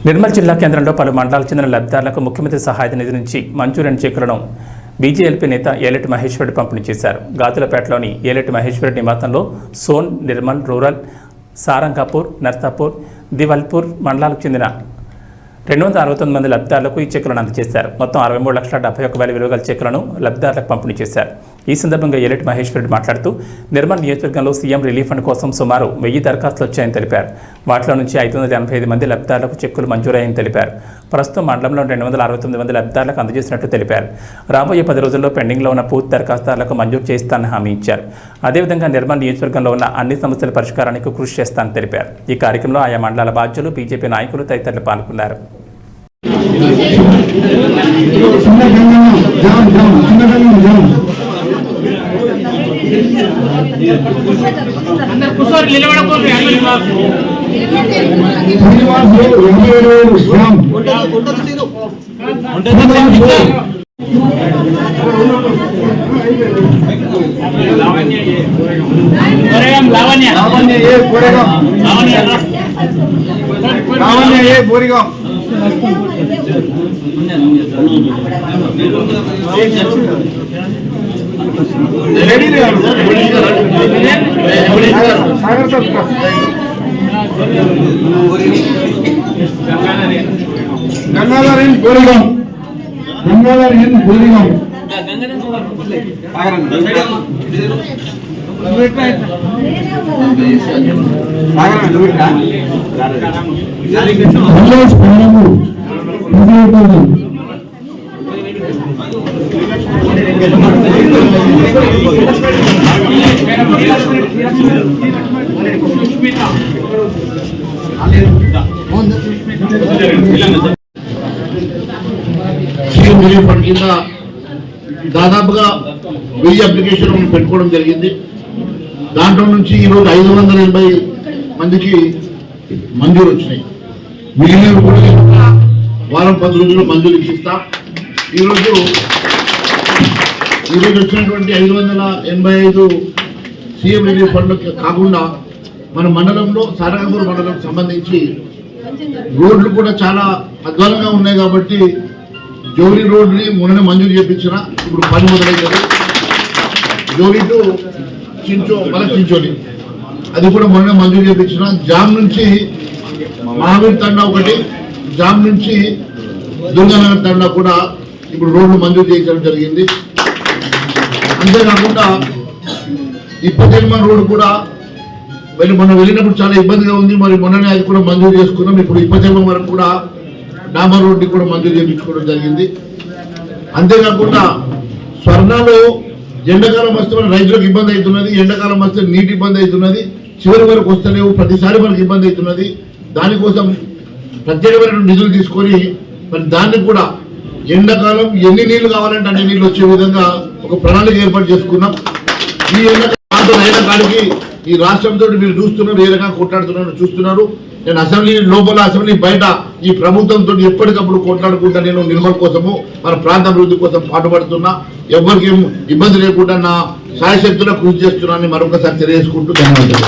నిర్మల్ జిల్లా కేంద్రంలో పలు మండలాలకు చెందిన లబ్ధిదారులకు ముఖ్యమంత్రి సహాయ నిధి నుంచి మంజూరైన చెక్కులను బీజేఎల్పీ నేత ఏలెట్టి మహేశ్వర్ రెడ్డి పంపిణీ చేశారు. గాతులపేటలోని ఏలెట్టి మహేశ్వర్ రెడ్డి నివాసంలో సోన్, నిర్మల్ రూరల్, సారంగాపూర్, నర్సాపూర్, దివల్పూర్ మండలాలకు చెందిన 269 మంది లబ్ధిదారులకు ఈ చెక్కులను అందజేశారు. మొత్తం 63,71,000 విలువ గల చెక్కులను లబ్ధిదారులకు పంపిణీ చేశారు. ఈ సందర్భంగా ఏలెట్టి మహేశ్వర్ రెడ్డి మాట్లాడుతూ నిర్మల్ నియోజకవర్గంలో సీఎం రిలీఫ్ ఫండ్ కోసం సుమారు 1000 దరఖాస్తులు వచ్చాయని తెలిపారు. వాటిలో నుంచి 585 మంది లబ్ధిదారులకు చెక్కులు మంజూరయ్యాయని తెలిపారు. ప్రస్తుతం మండలంలో 269 మంది లబ్ధిదారులకు అందజేసినట్లు తెలిపారు. రాబోయే 10 రోజుల్లో పెండింగ్లో ఉన్న పూర్తి దరఖాస్తుదారులకు మంజూరు చేస్తానని హామీ ఇచ్చారు. అదేవిధంగా నిర్మల్ నియోజకవర్గంలో ఉన్న అన్ని సమస్యల పరిష్కారానికి కృషి చేస్తానని తెలిపారు. ఈ కార్యక్రమంలో ఆయా మండలాల బాధ్యులు, బీజేపీ నాయకులు తదితరులు పాల్గొన్నారు. సీఎం రిలీఫ్ ఫండ్ కింద దాదాపుగా 1000 అప్లికేషన్ పెట్టుకోవడం జరిగింది. దాంట్లో నుంచి ఈరోజు 580 మందికి మంజూరు వచ్చినాయి. మిగిలిన కూడా వారం 10 రోజుల్లో మంజూరు ఇస్తాం. ఈరోజు వచ్చినటువంటి 585 సీఎం రిలీఫ్ ఫండ్ కాకుండా మన మండలంలో సారంగపూర్ మండలం సంబంధించి రోడ్లు కూడా చాలా అధ్వానంగా ఉన్నాయి కాబట్టి జోలి రోడ్ని మొన్న మంజూరు చేయించిన ఇప్పుడు పని మొదలైతుంది. జోలి టు చించోలి అది కూడా మొన్న మంజూరు చేయించిన. జామ్ నుంచి మహావీర్ తండా ఒకటి, జామ్ నుంచి దుర్గానగర్ తండా కూడా ఇప్పుడు రోడ్లు మంజూరు చేయించడం జరిగింది. అంతేకాకుండా ఇప్పటిమన్ రోడ్డు కూడా మనం వెళ్ళినప్పుడు చాలా ఇబ్బందిగా ఉంది. మరి మొన్ననే అది కూడా మంజూరు చేసుకున్నాం. ఇప్పుడు ఇప్పటిమన్ వరకు కూడా డాంబర్ రోడ్ని కూడా మంజూరు చేయించుకోవడం జరిగింది. అంతేకాకుండా స్వర్ణాలు ఎండాకాలం వస్తే మన రైతులకు ఇబ్బంది అవుతున్నది, ఎండాకాలం వస్తే నీటి ఇబ్బంది అవుతున్నది, చివరి వరకు వస్తలేవు, ప్రతిసారి మనకు ఇబ్బంది అవుతున్నది. దానికోసం ప్రత్యేకమైన నిధులు తీసుకొని మరి దాన్ని కూడా ఎండాకాలం ఎన్ని నీళ్లు కావాలంటే అన్ని నీళ్లు వచ్చే విధంగా ఒక ప్రణాళిక ఏర్పాటు చేసుకున్నాం. ఈ ఎండాకాలం అయిన కాడికి ఈ రాష్ట్రంతో మీరు చూస్తున్నారు, ఏ రకంగా కొట్లాడుతున్నారు చూస్తున్నారు. నేను అసెంబ్లీ లోపల, అసెంబ్లీ బయట ఈ ప్రభుత్వంతో ఎప్పటికప్పుడు కొట్లాడుకుంటా నేను నిర్మల్ కోసము, మన ప్రాంత అభివృద్ధి కోసం పాటుపడుతున్నా. ఎవరికి ఇబ్బంది లేకుండా నా సాయశక్తులకు కృషి చేస్తున్నానని మరొకసారి తెలియజేసుకుంటూ ధన్యవాదాలు.